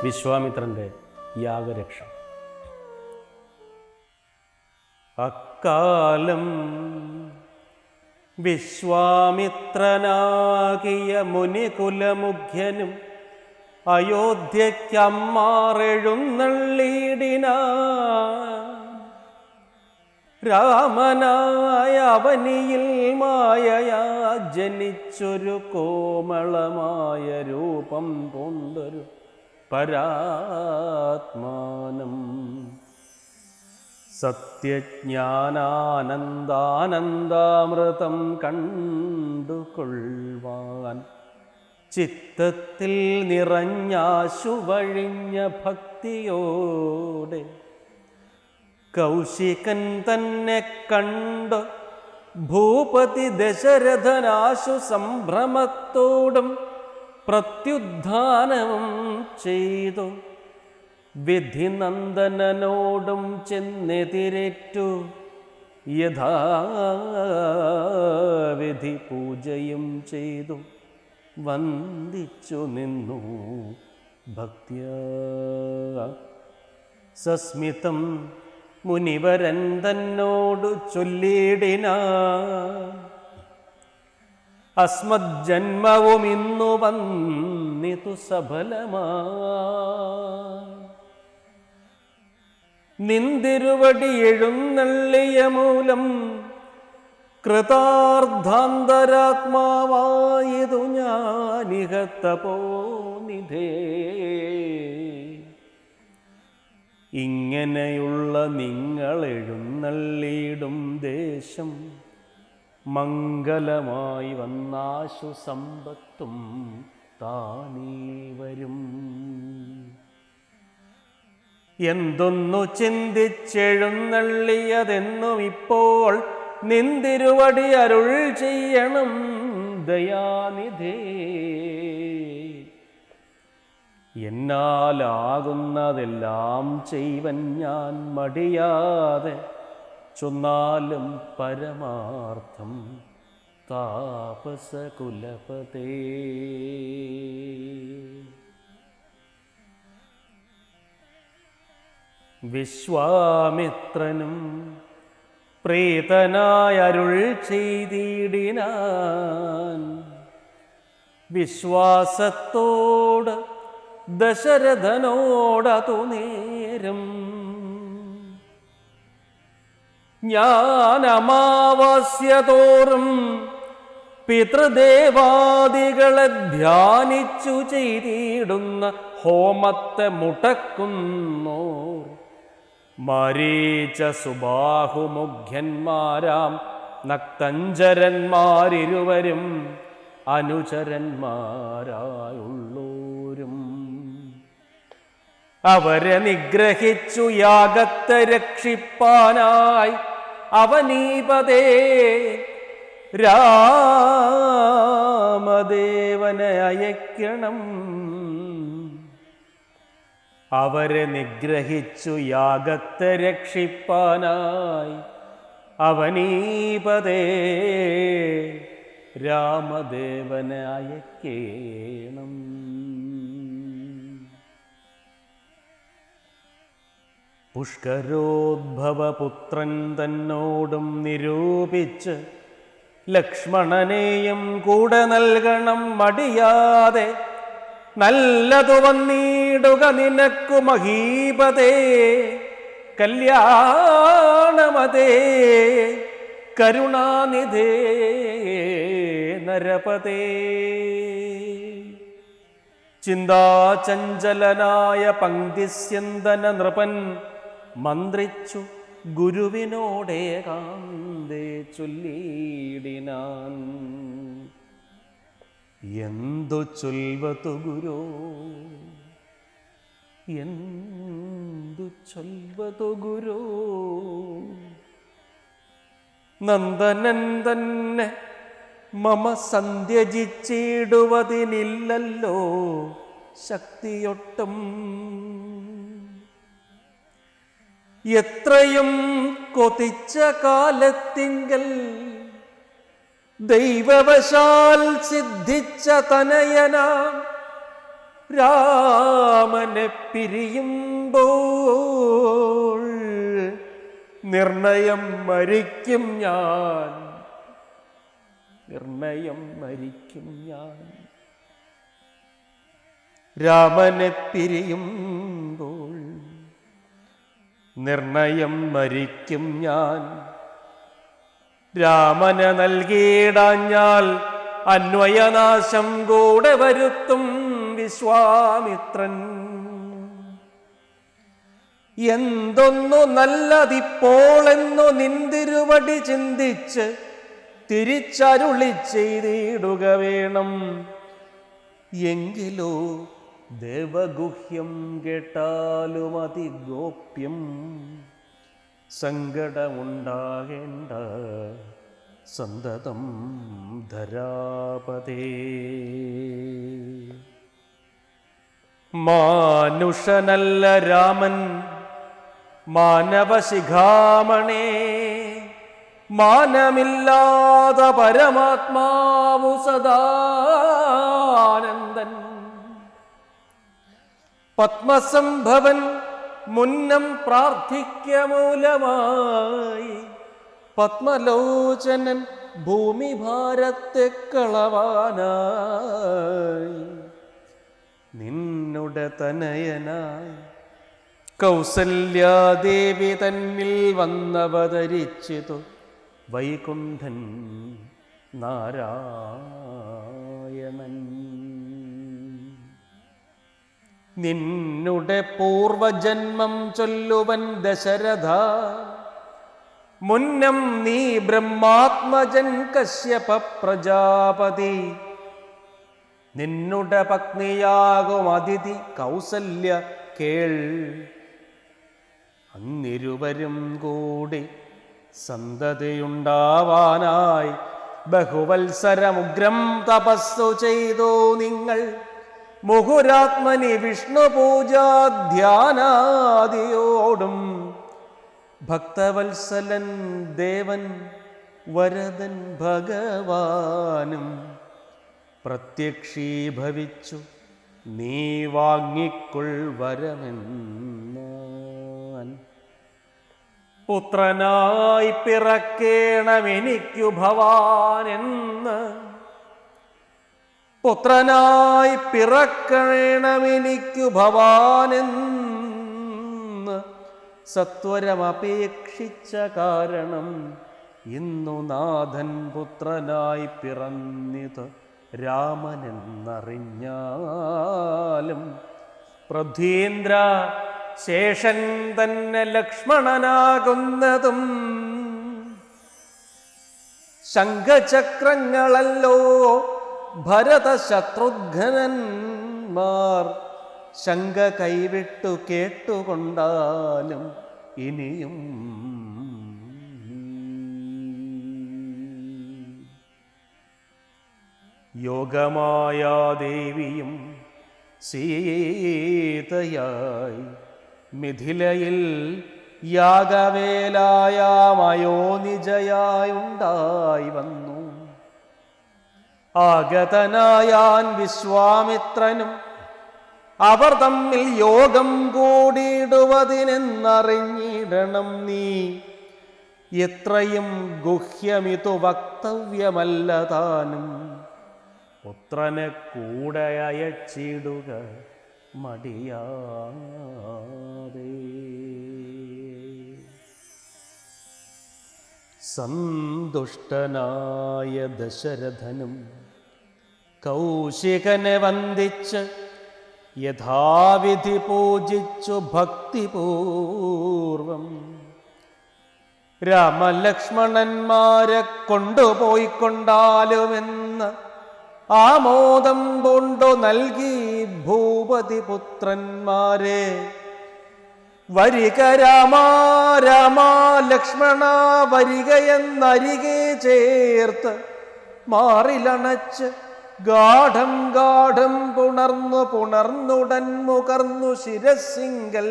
വിശ്വാമിത്രൻ്റെ യാഗരക്ഷ. അക്കാലം വിശ്വാമിത്രനാകിയ മുനികുലമുഖ്യനും അയോധ്യയ്ക്കമ്മാറെഴുന്നള്ളിയിടിനാൻ. രാമനായ അവനിയിൽ മായയാ ജനിച്ചൊരു കോമളമായ രൂപം പൂണ്ടൊരു പരാത്മാനം. സത്യജ്ഞാനാനന്ദാനന്ദാമൃതം കണ്ടുകൊള്ളുവാൻ ചിത്തത്തിൽ നിറഞ്ഞാശു വഴിഞ്ഞ ഭക്തിയോടെ കൗശികൻ തന്നെ കണ്ടു ഭൂപതി ദശരഥനാശു സംഭ്രമത്തോടും പ്രത്യുദ്ധാനവും ചെയ്തു വിധിനന്ദനനോടും ചെന്നെതിരേറ്റു യഥാവിധി പൂജയും ചെയ്തു വന്ദിച്ചു നിന്നു ഭക്ത്യാ. സസ്മിതം മുനിവരൻ തന്നോടു ചൊല്ലിയിടിനാൻ. അസ്മജ്ജന്മവും ഇന്നു വന്നിതു സഫലമായി. നിന്തിരുവടി എഴുന്നള്ളിയ മൂലം കൃതാർദ്ധാന്തരാത്മാവായതു ഞാനിഹ തപോനിധേ. ഇങ്ങനെയുള്ള നിങ്ങളെഴുന്നള്ളിയിടും ദേശം മംഗലമായി വന്നാശു സമ്പത്തും താനീ വരും. എന്തൊന്നു ചിന്തിച്ചെഴുന്നള്ളിയതെന്നും ഇപ്പോൾ നിന്തിരുവടി അരുൾ ചെയ്യണം ദയാനിധേ. എന്നാലാകുന്നതെല്ലാം ചെയ്വൻ ഞാൻ മടിയാതെ ചൊന്നാലും പരമാർത്ഥം താപസകുലപതേ. വിശ്വാമിത്രനും പ്രീതനായ അരുൾ ചെയ്തിടിനാൻ. വിശ്വാസത്തോട് ദശരഥനോടതു നേരം ഞാൻ അമാവാസ്യതോറും പിതൃദേവാദികളെ ധ്യാനിച്ചു ചെയ്തിടുന്ന ഹോമത്തെ മുടക്കുന്നോ മരീച സുബാഹുമുഖ്യന്മാരാം നക്തഞ്ചരന്മാരിരുവരും അനുചരന്മാരായുള്ളോരും. അവരെ നിഗ്രഹിച്ചു യാഗത്തെ രക്ഷിപ്പാനായി അവനീപതേ രാമദേവനെ അയക്കണം. അവരെ നിഗ്രഹിച്ചു യാഗത്തെ രക്ഷിപ്പാനായി അവനീപതേ രാമദേവനെ അയക്കേണം. പുഷ്കരോദ്ഭവപുത്രൻ തന്നോടും നിരൂപിച്ച് ലക്ഷ്മണനെയും കൂടെ നൽകണം മടിയാതെ. നല്ലതു വന്നിടുക നിനക്കു മഹീപതേ കല്യാണമതേ കരുണാനിധേ നരപതേ. ചിന്താചഞ്ചലനായ പങ്ക്തിസ്യന്തന നൃപൻ മന്ത്രിച്ചു ഗുരുവിനോടേകാന്തേ ചൊല്ലിയിടിനാൻ. എന്തു ചൊൽവതു ഗുരോ എന്തു ചൊൽവതു ഗുരോ. നന്ദനൻ തന്നെ മമ സന്ധ്യജിച്ചിടുവതിനില്ലല്ലോ ശക്തിയൊട്ടും. എത്രയും കൊതിച്ച കാലത്തിങ്കൽ ദൈവവശാൽ സിദ്ധിച്ച തനയനാം രാമനെ പിരിയുമ്പോൾ നിർണയം മരിക്കും ഞാൻ, നിർണയം മരിക്കും ഞാൻ. രാമനെ പിരിയുമ്പോൾ നിർണയം മരിക്കും ഞാൻ. രാമന് നൽകിയിടാഞ്ഞാൽ അന്വയനാശം കൂടെ വരുത്തും വിശ്വാമിത്രൻ. എന്തൊന്നു നല്ലതിപ്പോളെന്നു നിന്തിരുവടി ചിന്തിച്ച് തിരിച്ചരുളി ചെയ്തിടുക വേണം. എങ്കിലോ ദേവഗുഹ്യം കേട്ടാലും അതിഗോപ്യം, സങ്കടമുണ്ടാകേണ്ട സന്തതം ധരാപതേ. മാനുഷനല്ല രാമൻ മാനവശിഖാമണേ, മാനമില്ലാത പരമാത്മാവു സദാനന്ദൻ. പത്മസംഭവൻ മുന്നം പ്രാർത്ഥിക്കമൂലമായി, പത്മലോചനൻ ഭൂമിഭാരത്തെ കളവാനായി. നിന്നുടെ തനയനായി കൗസല്യാദേവി തന്നിൽ വന്നവതരിച്ചിതു വൈകുണ്ഠൻ നാരായണൻ. നിന്നുടെ പൂർവജന്മം ചൊല്ലുവൻ ദശരഥ, മുന്നം നീ ബ്രഹ്മാത്മജൻ കശ്യപ പ്രജാപതി. നിന്നുടെ പത്നിയാകും അതിഥി കൗസല്യ കേൾ. അന്നിരുവരും കൂടി സന്തതിയുണ്ടാവാനായി ബഹുവത്സരമുഗ്രം തപസ്സു ചെയ്തു നിങ്ങൾ. മുഹുരാത്മനി വിഷ്ണു പൂജാധ്യാനാദിയോടും ഭക്തവത്സലൻ ദേവൻ വരദൻ ഭഗവാനും പ്രത്യക്ഷീഭവിച്ചു നീ വാങ്ങിക്കൊൾ വരമെന്നാൻ. പുത്രനായി പിറക്കേണമെനിക്കു ഭവാനെന്ന്, പുത്രനായി പിറക്കണമെനിക്കു ഭവാനെന്ന് സത്വരമപേക്ഷിച്ച കാരണം ഇന്നു നാഥൻ പുത്രനായി പിറന്നിത് രാമനെന്നറിഞ്ഞാലും. പൃഥ്വീന്ദ്ര ശേഷൻ തന്നെ ലക്ഷ്മണനാകുന്നതും ശംഖചക്രങ്ങളല്ലോ ഭരത ശത്രുഘ്നന്മാർ. ശങ്ക കൈവിട്ടു കേട്ടുകൊണ്ടാലും ഇനിയും യോഗമായാദേവിയും സീതയായി മിഥിലയിൽ യാഗവേലായാമയോനിജയായുണ്ടായി വന്നു. ആഗതനായാൻ വിശ്വാമിത്രനും അവർ തമ്മിൽ യോഗം കൂടിയിടുവതിനെന്നറിഞ്ഞിടണം നീ. എത്രയും ഗുഹ്യമിതു വക്തവ്യമല്ല താനും. പുത്രനെ കൂടെ അയച്ചിടുക മടിയാതെ. സന്തുഷ്ടനായ ദശരഥനും കൗശികനെ വന്ദിച്ച് യഥാവിധി പൂജിച്ചു ഭക്തിപൂർവം. രാമലക്ഷ്മണന്മാരെ കൊണ്ടുപോയിക്കൊണ്ടാലുമെന്ന് ആമോദം കൊണ്ടു നൽകി ഭൂപതി പുത്രന്മാരെ. വരിക രാമാ രാമാ ലക്ഷ്മണ വരികയെന്നരികെ ചേർത്ത് മാറിലണച്ച് ഗാഠം ഗാഠം പുണർന്നുടൻ മുകർന്നു ശിരസിങ്കൽ.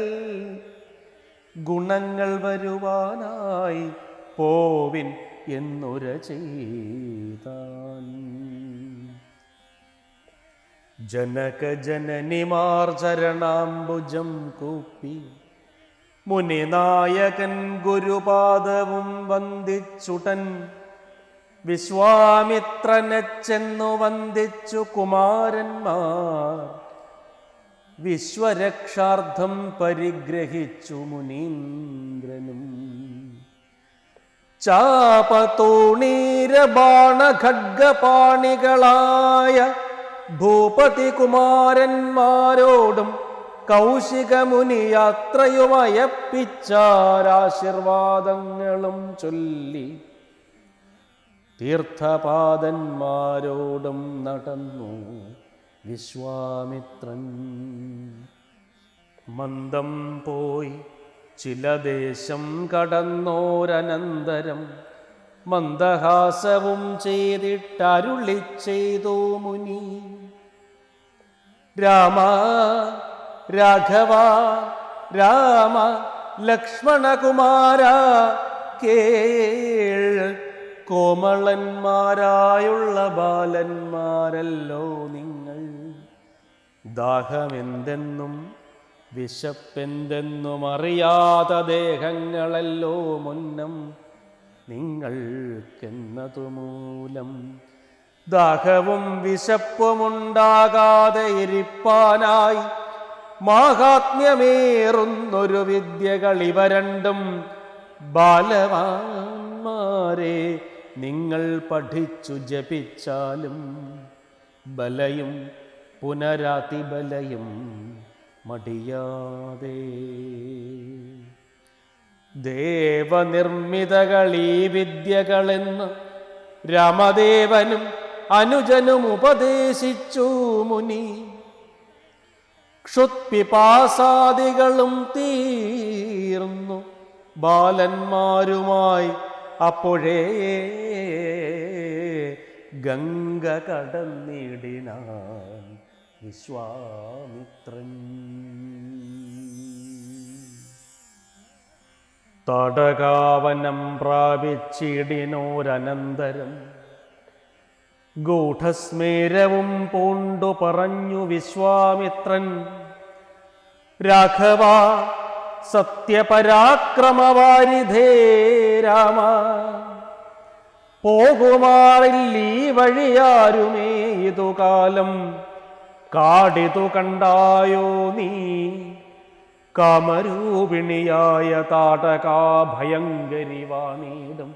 ഗുണങ്ങൾ വരുവാനായി പോവിൻ എന്നുര ചെയ്താൻ. ജനകജനനിമാർ ചരണാംബുജം കൂപ്പി മുനിനായകൻ ഗുരുപാദവും വന്ദിച്ചുടൻ വിശ്വാമിത്രനെ ചെന്നു വന്ദിച്ചു കുമാരന്മാർ. വിശ്വരക്ഷാർത്ഥം പരിഗ്രഹിച്ചു മുനീന്ദ്രനും. ചാപതൂണീരബാണഖഡ്ഗപാണികളായ ഭൂപതി കുമാരന്മാരോടും കൗശികമുനി യാത്രയുമയപ്പിച്ചാരാശീർവാദങ്ങളും ചൊല്ലി തീർത്ഥപാദന്മാരോടും നടന്നു വിശ്വാമിത്രൻ. മന്ദം പോയി ചില ദേശം കടന്നോരനന്തരം മന്ദഹാസവും ചെയ്തിട്ടരുളി ചെയ്തു മുനി. രാമ രാഘവ രാമ ലക്ഷ്മണകുമാര കേൾ, കോമളന്മാരായുള്ള ബാലന്മാരല്ലോ നിങ്ങൾ. ദാഹമെന്തെന്നും വിശപ്പെന്തെന്നും അറിയാത്ത ദേഹങ്ങളല്ലോ മുന്നം നിങ്ങൾക്കെന്നതുമൂലം. ദാഹവും വിശപ്പുമുണ്ടാകാതെ ഇരിപ്പാനായി മാഹാത്മ്യമേറുന്നൊരു വിദ്യകൾ ഇവ രണ്ടും ബാലവാന്മാരെ നിങ്ങൾ പഠിച്ചു ജപിച്ചാലും ബലയും പുനരാതിബലയും മടിയാതെ. ദേവനിർമ്മിതകളീ വിദ്യകളെന്ന് രാമദേവനും അനുജനും ഉപദേശിച്ചു മുനി. ക്ഷുത്പിപാസാദികളും തീർന്നു ബാലന്മാരുമായി അപ്പോഴേ ഗംഗ കടന്നിടിനാൻ വിശ്വാമിത്രൻ. തടകാവനം പ്രാപിച്ചിടിനോരനന്തരം ഗൂഢസ്മേരവും പൂണ്ടു പറഞ്ഞു വിശ്വാമിത്രൻ. രാഘവ സത്യപരാക്രമവാരിധേ രാമ, പോകുമാറില്ലീ വഴിയാരുമേ ഇതുകാലം. കാടിതു കണ്ടായോ നീ കാമരൂപിണിയായ താടകാഭയങ്കരി വാണീടും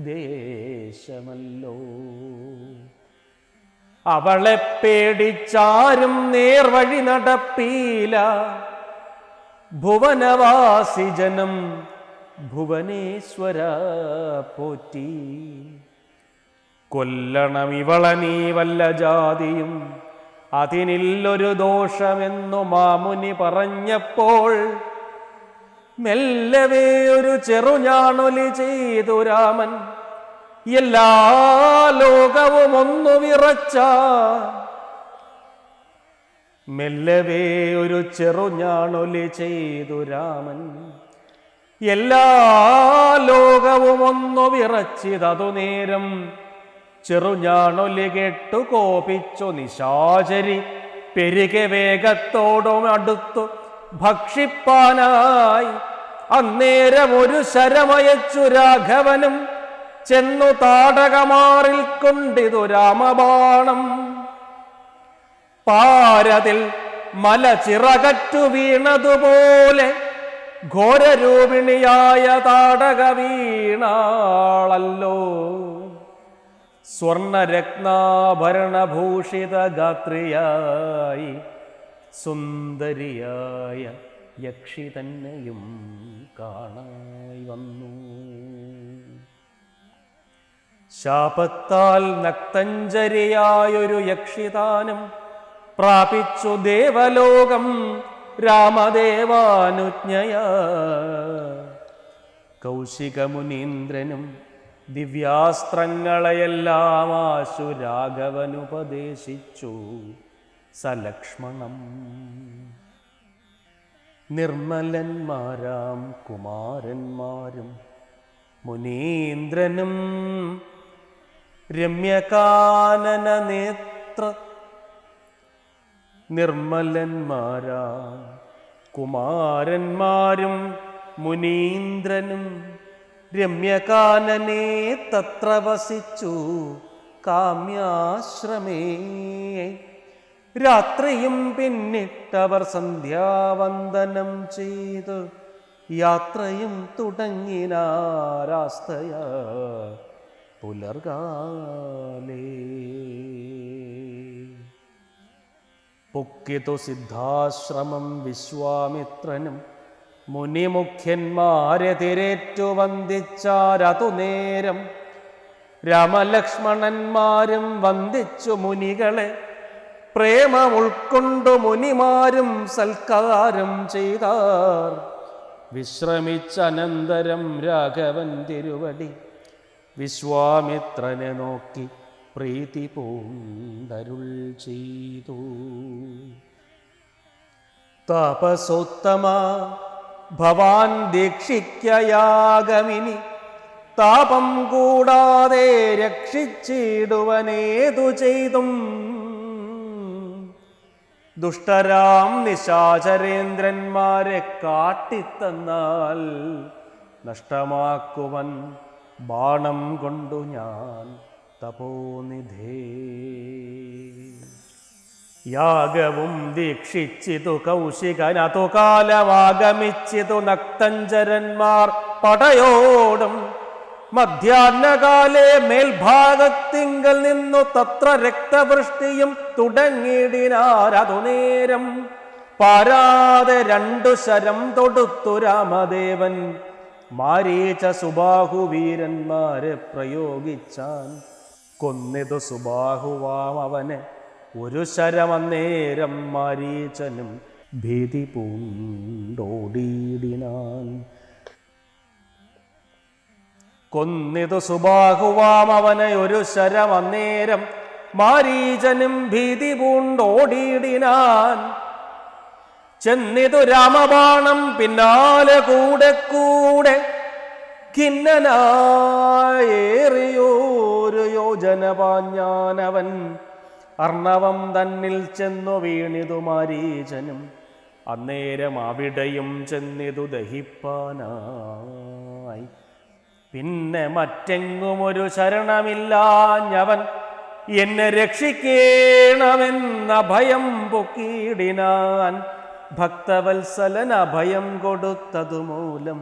ദേശമല്ലോ. അവളെ പേടിച്ചാരും നേർവഴി നടപ്പീല. ഭുവനവാസി ജനം ഭുവനേശ്വര പോറ്റി. കൊല്ലണം ഇവളെ നീ വല്ല ജാതിയും അതിനില്ലൊരു ദോഷമെന്നു മാമുനി പറഞ്ഞപ്പോൾ മെല്ലവേ ഒരു ചെറുഞാണൊലി ചെയ്തു രാമൻ. എല്ലാ ലോകവും ഒന്നു വിറച്ച മെല്ലവേ ഒരു ചെറുഞാണൊലി ചെയ്തു രാമൻ. എല്ലാ ലോകവും ഒന്നു വിറച്ചിതതു നേരം ചെറുഞാണൊലി കേട്ടു കോപിച്ചു നിശാചരി പെരുകെ വേഗത്തോടും അടുത്തു ഭക്ഷിപ്പാനായി. അന്നേരം ഒരു ശരമയച്ചു രാഘവനും ചെന്നു താടകമാറിൽ കൊണ്ടിതു രാമബാണം. പാരതിൽ മല ചിറകറ്റു വീണതുപോലെ ഘോരരൂപിണിയായ താടക വീണാളല്ലോ. സ്വർണരത്നാഭരണഭൂഷിത ഗാത്രിയായി സുന്ദരിയായ യക്ഷി തന്നെയും കാണായി വന്നു. ശാപത്താൽ നക്തഞ്ചരിയായൊരു യക്ഷിതാനും പ്രാപിച്ചു ദേവലോകം രാമദേവാനുജ്ഞയാ. കൗശികമുനീന്ദ്രനും ദിവ്യാസ്ത്രങ്ങളെയെല്ലാം ആശു രാഘവനുപദേശിച്ചു സലക്ഷ്മണം. നിർമ്മലന്മാരാം കുമാരന്മാരും മുനീന്ദ്രനും രമ്യകാനന നേത്ര നിർമ്മലന്മാരാം കുമാരന്മാരും മുനീന്ദ്രനും രമ്യകാനനെ തത്ര വസിച്ചു കാമ്യാശ്രമേ. രാത്രിയും പിന്നിട്ടവർ സന്ധ്യാവന്ദനം ചെയ്തു യാത്രയും തുടങ്ങിനാരാസ്തയ പുലർകാലേ. പൊക്കിതു സിദ്ധാശ്രമം വിശ്വാമിത്രനും മുനിമുഖ്യന്മാരെ തിരേറ്റു വന്ദിച്ചാരതു നേരം. രാമലക്ഷ്മണന്മാരും വന്ദിച്ചു മുനികളെ പ്രേമം ഉൾക്കൊണ്ടു മുനിമാരും സൽക്കാരം ചെയ്താർ. വിശ്രമിച്ചനന്തരം രാഘവൻ തിരുവടി വിശ്വാമിത്രനെ നോക്കി പ്രീതി പൂണ്ടരുൾ ചെയ്തു. താപസോത്തമ ഭവാൻ ദീക്ഷിക്കയാഗമിനി താപം കൂടാതെ രക്ഷിച്ചിടുവനേതു ചെയ്തും. ദുഷ്ടരാം നിശാചരേന്ദ്രന്മാരെ കാട്ടിത്തന്നാൽ നഷ്ടമാക്കുവൻ ബാണം കൊണ്ടു ഞാൻ തപോനിധേ. യാഗവും ദീക്ഷിച്ചിതു കൗശികനതു കാലമാഗമിച്ചിതു നക്തഞ്ചരന്മാർ പടയോടും. മധ്യാഹ്നകാലേ മേൽഭാഗത്തിങ്കൽ നിന്നു തത്ര രക്തവൃഷ്ടിയും തുടങ്ങിയിടിനാരതു നേരം. പാരാതെ 2 ശരം തൊടുത്തു രാമദേവൻ മാരീച സുബാഹുവീരന്മാരെ പ്രയോഗിച്ചാൻ. കൊന്നിതു സുബാഹുവാം അവനെ 1 ശരമന്നേരം മാരീചനും ഭീതി പൂണ്ടോടിയിടിനാൻ. കൊന്നിതു സുബാഹുവാം അവനെ 1 ശരമന്നേരം മാരീചനും ഭീതി പൂണ്ടോടിയിടിനാൻ. ചെന്നിതു രാമബാണം പിന്നാലെ കൂടെ കൂടെ ഖിന്നനായേറിയോരു യോജന പാഞ്ഞാനവൻ. അർണവം തന്നിൽ ചെന്നു വീണിതു മാരീചനും അന്നേരം അവിടെയും ചെന്നിതു ദഹിപ്പാനായി. പിന്നെ മറ്റെങ്ങും ഒരു ശരണമില്ലാഞ്ഞവൻ എന്നെ രക്ഷിക്കേണമെന്ന ഭയം പൊക്കിയിടിനാൻ. ഭക്തവത്സലൻ അഭയം കൊടുത്തതുമൂലം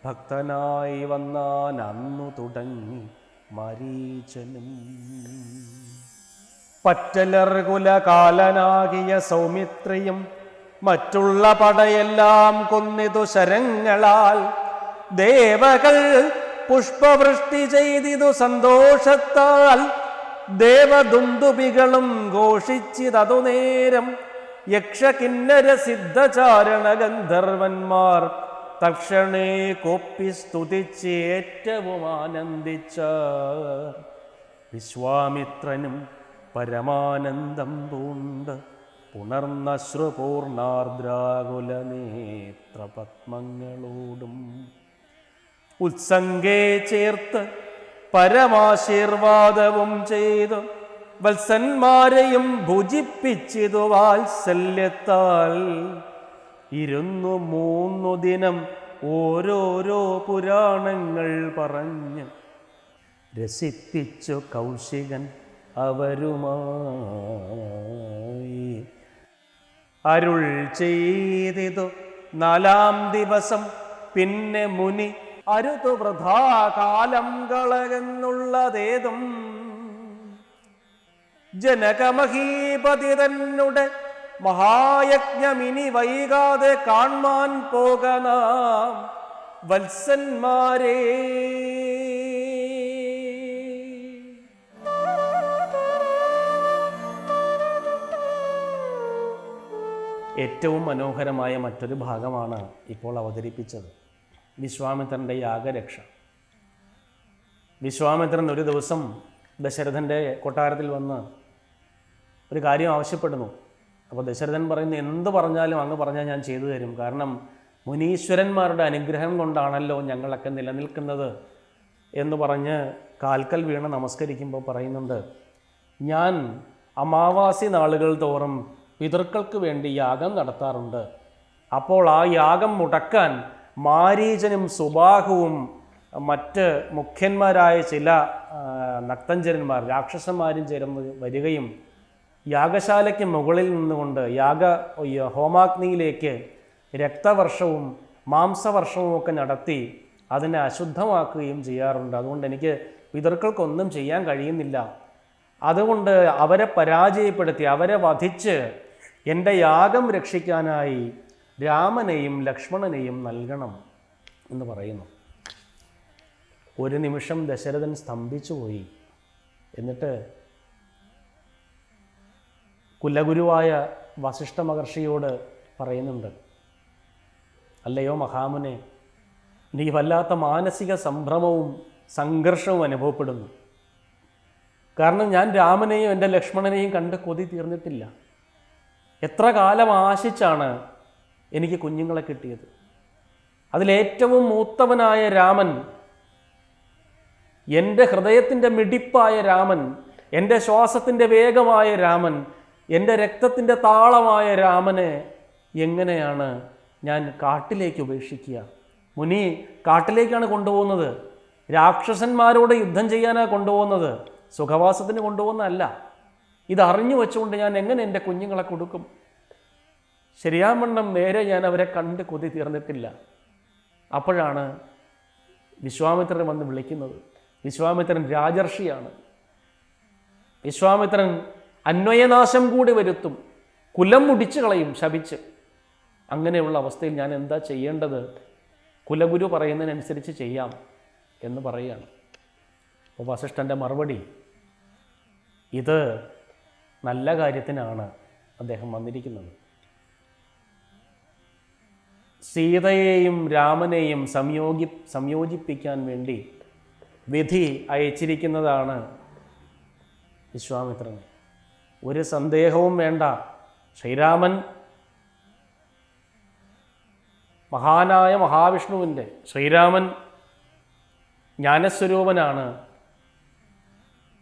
ഭക്തനായി വന്നാൻ അന്നു തുടങ്ങി മാരീചനും. പറ്റലർകുലകാലനാകിയ സൗമിത്രിയും മറ്റുള്ള പടയെല്ലാം കൊന്നിതു ശരങ്ങളാൽ. ദേവകൾ പുഷ്പവൃഷ്ടി ചെയ്തിതു സന്തോഷത്താൽ. ദേവദുന്ദുബികളും ഘോഷിച്ചിതതു നേരം. യക്ഷകിന്നര സിദ്ധചാരണ ഗന്ധർവന്മാർ തക്ഷണേ കോപ്പി സ്തുതിച്ച് ഏറ്റവും ആനന്ദിച്ച. വിശ്വാമിത്രനും പരമാനന്ദം പൂണ്ട് പുണർന്നശ്രുപൂർണാർദ്രാകുലനേത്രപത്മങ്ങളോടും ഉത്സംഗേ ചേർത്ത് പരമാശീർവാദവും ചെയ്തു വത്സന്മാരെയും ഭുജിപ്പിച്ചിതു വാത്സല്യത്താൽ. 3 ദിനം ഓരോരോ പുരാണങ്ങൾ പറഞ്ഞ് രസിപ്പിച്ചു കൗശികൻ അവരുമായി. അരുൾ ചെയ്തിതു 4-ാം ദിവസം പിന്നെ മുനി അരുതു വൃഥാകാലം കളകെന്നുള്ളതേതും. ജനകമഹീപതി തന്നെ മഹായജ്ഞമിനി വൈകാതെ കാൺമാൻ പോകനാം വത്സന്മാരേ. ഏറ്റവും മനോഹരമായ മറ്റൊരു ഭാഗമാണ് ഇപ്പോൾ അവതരിപ്പിച്ചത്. വിശ്വാമിത്രൻ്റെ യാഗരക്ഷ. വിശ്വാമിത്രൻ ഒരു ദിവസം ദശരഥൻ്റെ കൊട്ടാരത്തിൽ വന്ന് ഒരു കാര്യം ആവശ്യപ്പെടുന്നു. അപ്പോൾ ദശരഥൻ പറയുന്നു, എന്ത് പറഞ്ഞാലും അങ്ങ് പറഞ്ഞാൽ ഞാൻ ചെയ്തു തരും. കാരണം മുനീശ്വരന്മാരുടെ അനുഗ്രഹം കൊണ്ടാണല്ലോ ഞങ്ങളൊക്കെ നിലനിൽക്കുന്നത് എന്ന് പറഞ്ഞ് കാൽക്കൽ വീണ് നമസ്കരിക്കുമ്പോൾ പറയുന്നുണ്ട്, ഞാൻ അമാവാസി നാളുകൾ തോറും പിതൃക്കൾക്ക് വേണ്ടി യാഗം നടത്താറുണ്ട്. അപ്പോൾ ആ യാഗം മുടക്കാൻ മാരീചനും സുബാഹുവും മറ്റ് മുഖ്യന്മാരായ ചില നക്തഞ്ചരന്മാർ രാക്ഷസന്മാരും ചേർന്ന് വരികയും യാഗശാലയ്ക്ക് മുകളിൽ നിന്നുകൊണ്ട് ഹോമാഗ്നിയിലേക്ക് രക്തവർഷവും മാംസവർഷവും ഒക്കെ നടത്തി അതിനെ അശുദ്ധമാക്കുകയും ചെയ്യാറുണ്ട്. അതുകൊണ്ട് എനിക്ക് പിതൃക്കൾക്കൊന്നും ചെയ്യാൻ കഴിയുന്നില്ല. അതുകൊണ്ട് അവരെ പരാജയപ്പെടുത്തി അവരെ വധിച്ച് എൻ്റെ യാഗം രക്ഷിക്കാനായി രാമനെയും ലക്ഷ്മണനെയും നൽകണം എന്ന് പറയുന്നു. ഒരു നിമിഷം ദശരഥൻ സ്തംഭിച്ചു പോയി. എന്നിട്ട് കുലഗുരുവായ വസിഷ്ഠ മഹർഷിയോട് പറയുന്നുണ്ട്, അല്ലയോ മഹാമുനെ, എനിക്ക് വല്ലാത്ത മാനസിക സംഭ്രമവും സംഘർഷവും അനുഭവപ്പെടുന്നു. കാരണം ഞാൻ രാമനെയും എൻ്റെ ലക്ഷ്മണനെയും കണ്ട് കൊതി തീർന്നിട്ടില്ല. എത്ര കാലം ആശിച്ചാണ് എനിക്ക് കുഞ്ഞുങ്ങളെ കിട്ടിയത്. അതിലേറ്റവും മൂത്തവനായ രാമൻ, എൻ്റെ ഹൃദയത്തിൻ്റെ മിടിപ്പായ രാമൻ, എൻ്റെ ശ്വാസത്തിൻ്റെ വേഗമായ രാമൻ, എൻ്റെ രക്തത്തിൻ്റെ താളമായ രാമനെ എങ്ങനെയാണ് ഞാൻ കാട്ടിലേക്ക് ഉപേക്ഷിക്കുക? മുനി, കാട്ടിലേക്കാണ് കൊണ്ടുപോകുന്നത്. രാക്ഷസന്മാരോട് യുദ്ധം ചെയ്യാനാണ് കൊണ്ടുപോകുന്നത്, സുഖവാസത്തിന് കൊണ്ടുപോകുന്നതല്ല. ഇതറിഞ്ഞു വെച്ചുകൊണ്ട് ഞാൻ എങ്ങനെ എൻ്റെ കുഞ്ഞുങ്ങളെ കൊടുക്കും? ശരിയാവണ്ണം നേരെ ഞാൻ അവരെ കണ്ട് കൊതി തീർന്നിട്ടില്ല. അപ്പോഴാണ് വിശ്വാമിത്രൻ വന്ന് വിളിക്കുന്നത്. വിശ്വാമിത്രൻ രാജർഷിയാണ്. വിശ്വാമിത്രൻ അന്വയനാശം കൂടി വരുത്തും, കുലം മുടിച്ചു കളയും ശപിച്ച്. അങ്ങനെയുള്ള അവസ്ഥയിൽ ഞാൻ എന്താ ചെയ്യേണ്ടത്? കുലഗുരു പറയുന്നതിനനുസരിച്ച് ചെയ്യാം എന്ന് പറയുകയാണ്. അപ്പോൾ വസിഷ്ഠൻ്റെ മറുപടി, ഇത് നല്ല കാര്യത്തിനാണ് അദ്ദേഹം വന്നിരിക്കുന്നത്. സീതയെയും രാമനെയും സംയോജിപ്പിക്കാൻ വേണ്ടി വിധി അയച്ചിരിക്കുന്നതാണ് വിശ്വാമിത്രന്. ഒരു സന്ദേഹവും വേണ്ട, ശ്രീരാമൻ മഹാനായ മഹാവിഷ്ണുവിൻ്റെ, ശ്രീരാമൻ ജ്ഞാനസ്വരൂപനാണ്,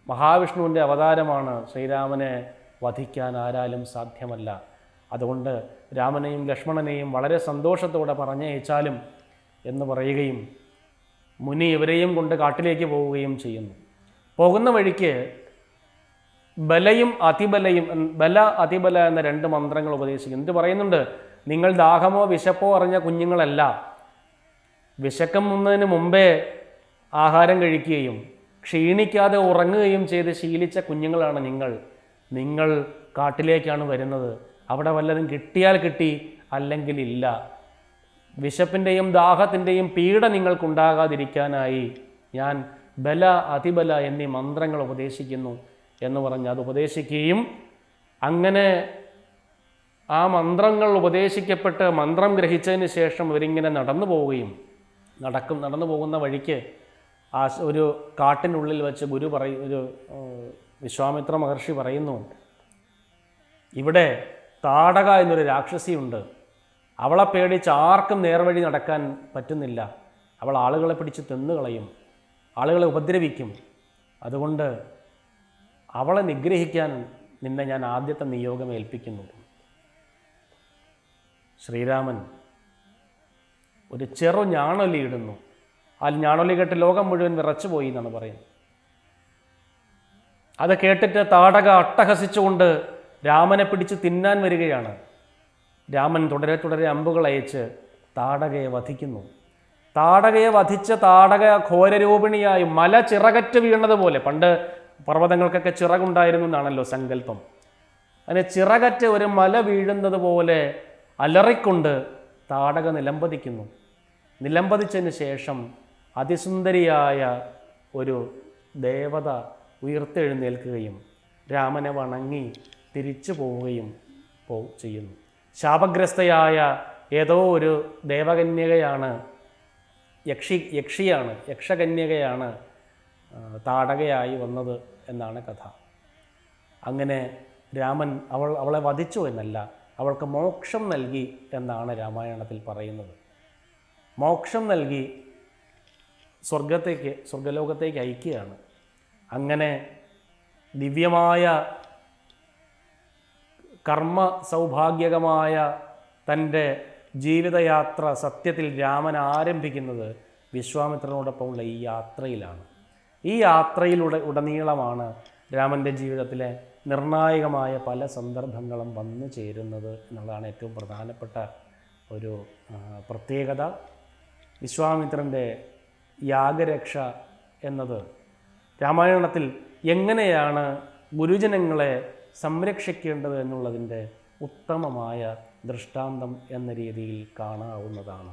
മഹാവിഷ്ണുവിൻ്റെ അവതാരമാണ്. ശ്രീരാമനെ വധിക്കാൻ ആരാലും സാധ്യമല്ല. അതുകൊണ്ട് രാമനെയും ലക്ഷ്മണനെയും വളരെ സന്തോഷത്തോടെ പറഞ്ഞയച്ചാലും എന്ന് പറയുകയും മുനി ഇവരെയും കൊണ്ട് കാട്ടിലേക്ക് പോവുകയും ചെയ്യുന്നു. പോകുന്ന വഴിക്ക് ബലയും അതിബലയും, ബല അതിബല എന്ന രണ്ട് മന്ത്രങ്ങൾ ഉപദേശിക്കും. എന്ത് പറയുന്നുണ്ട്? നിങ്ങൾ ദാഹമോ വിശപ്പോ അറിഞ്ഞ കുഞ്ഞുങ്ങളല്ല. വിശക്കുന്നതിന് മുമ്പേ ആഹാരം കഴിക്കുകയും ക്ഷീണിക്കാതെ ഉറങ്ങുകയും ചെയ്ത് ശീലിച്ച കുഞ്ഞുങ്ങളാണ് നിങ്ങൾ. നിങ്ങൾ കാട്ടിലേക്കാണ് വരുന്നത്. അവിടെ വല്ലതും കിട്ടിയാൽ കിട്ടി, അല്ലെങ്കിൽ ഇല്ല. വിശപ്പിൻ്റെയും ദാഹത്തിൻ്റെയും പീഡ നിങ്ങൾക്കുണ്ടാകാതിരിക്കാനായി ഞാൻ ബല അതിബല എന്നീ മന്ത്രങ്ങൾ ഉപദേശിക്കുന്നു എന്ന് പറഞ്ഞ് അത് ഉപദേശിക്കുകയും അങ്ങനെ ആ മന്ത്രങ്ങൾ ഉപദേശിക്കപ്പെട്ട് മന്ത്രം ഗ്രഹിച്ചതിന് ശേഷം ഇവരിങ്ങനെ നടന്നു പോകുന്ന വഴിക്ക് ഒരു കാട്ടിനുള്ളിൽ വെച്ച് ഒരു വിശ്വാമിത്ര മഹർഷി പറയുന്നു, ഇവിടെ താടക എന്നൊരു രാക്ഷസിയുണ്ട്. അവളെ പേടിച്ച് ആർക്കും നേർവഴി നടക്കാൻ പറ്റുന്നില്ല. അവൾ ആളുകളെ പിടിച്ച് തിന്നുകളയും, ആളുകളെ ഉപദ്രവിക്കും. അതുകൊണ്ട് അവളെ നിഗ്രഹിക്കാൻ നിന്നെ ഞാൻ ആദ്യത്തെ നിയോഗം ഏൽപ്പിക്കുന്നു. ശ്രീരാമൻ ഒരു ചെറു ഞാണൊലി ഇടുന്നു. ആ ഞാണൊലി കേട്ട് ലോകം മുഴുവൻ വിറച്ചുപോയി എന്നാണ് പറയുന്നത്. അത് കേട്ടിട്ട് താടക അട്ടഹസിച്ചുകൊണ്ട് രാമനെ പിടിച്ച് തിന്നാൻ വരികയാണ്. രാമൻ തുടരെ അമ്പുകൾ അയച്ച് താടകയെ വധിക്കുന്നു. താടകയെ വധിച്ച താടക ഘോരരൂപിണിയായി മല ചിറകറ്റ് വീണതുപോലെ, പണ്ട് പർവ്വതങ്ങൾക്കൊക്കെ ചിറകുണ്ടായിരുന്നു എന്നാണല്ലോ സങ്കല്പം. അങ്ങനെ ചിറകറ്റ് ഒരു മല വീഴുന്നത് പോലെ അലറിക്കൊണ്ട് താടക നിലംപതിക്കുന്നു. നിലംപതിച്ചതിന് ശേഷം അതിസുന്ദരിയായ ഒരു ദേവത ഉയർത്തെഴുന്നേൽക്കുകയും രാമനെ വണങ്ങി തിരിച്ചു പോവുകയും ചെയ്യുന്നു. ശാപഗ്രസ്തയായ ഏതോ ഒരു ദേവകന്യകയാണ്, യക്ഷകന്യകയാണ് താടകയായി വന്നത് എന്നാണ് കഥ. അങ്ങനെ രാമൻ അവളെ വധിച്ചു എന്നല്ല, അവൾക്ക് മോക്ഷം നൽകി എന്നാണ് രാമായണത്തിൽ പറയുന്നത്. മോക്ഷം നൽകി സ്വർഗലോകത്തേക്ക് അയക്കുകയാണ്. അങ്ങനെ ദിവ്യമായ കർമ്മ സൗഭാഗ്യകമായ തൻ്റെ ജീവിതയാത്ര സത്യത്തിൽ രാമൻ ആരംഭിക്കുന്നത് വിശ്വാമിത്രനോടൊപ്പമുള്ള ഈ യാത്രയിലാണ്. ഈ യാത്രയിലൂടെ ഉടനീളമാണ് രാമൻ്റെ ജീവിതത്തിലെ നിർണായകമായ പല സന്ദർഭങ്ങളും വന്നു ചേരുന്നത് എന്നുള്ളതാണ് ഏറ്റവും പ്രധാനപ്പെട്ട ഒരു പ്രത്യേകത. വിശ്വാമിത്രൻ്റെ യാഗരക്ഷ എന്നത് രാമായണത്തിൽ എങ്ങനെയാണ് ഗുരുജനങ്ങളെ സംരക്ഷിക്കേണ്ടത് എന്നുള്ളതിൻ്റെ ഉത്തമമായ ദൃഷ്ടാന്തം എന്ന രീതിയിൽ കാണാവുന്നതാണ്.